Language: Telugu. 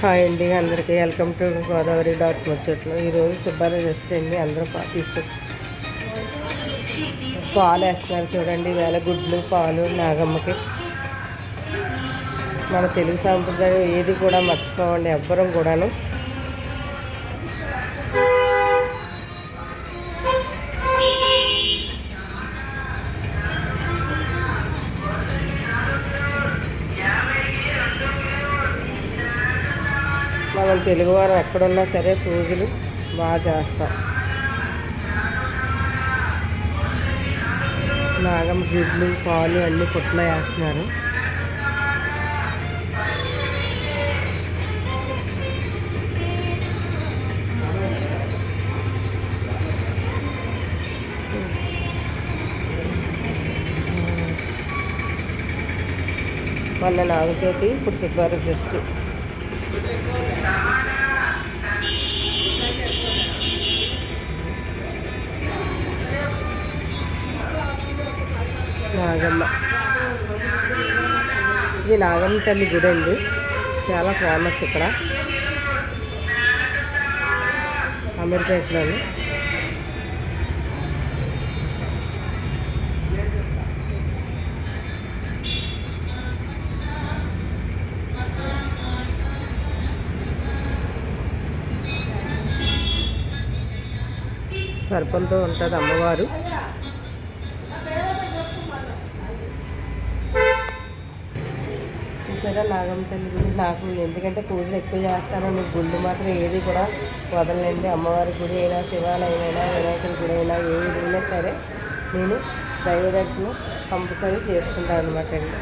హాయ్ అండి, అందరికీ వెల్కమ్ టు గోదావరి డాట్ ముచ్చట్లు. ఈరోజు సుబ్బారావు రెస్ట్ అండి. అందరూ పాలు వేస్తున్నారు చూడండి. వేల గుడ్లు పాలు నాగమ్మకి. మన తెలుగు సాంప్రదాయం ఏది కూడా మర్చిపోవండి ఎవ్వరం కూడాను. మనం తెలుగువారు ఎక్కడున్నా సరే పూజలు బాగా చేస్తాం. నాగమ్మ గుడ్లు పాలు అన్నీ పుట్లో వేస్తున్నారు. మొన్న నాగచవితి, ఇప్పుడు సుబ్బారావు ఫెస్ట్. నాగమ్మ, ఇది నాగమ్మ తల్లి గుడి అండి. చాలా ఫేమస్ ఇక్కడ అమీర్పేటలోని. సర్పంతో ఉంటుంది అమ్మవారు. చూసారా నాగమ్మ తల్లి గుడి. నాకు ఎందుకంటే పూజలు ఎక్కువ చేస్తాను, మీకు గుళ్ళు మాత్రం ఏది కూడా వదలండి. అమ్మవారి గుడి అయినా, శివాలయం అయినా, వినాయకుడి గుడి అయినా, ఏదైనా సరే నేను దైవ దర్శనం కంపల్సరీ చేసుకుంటాను అనమాట అండి.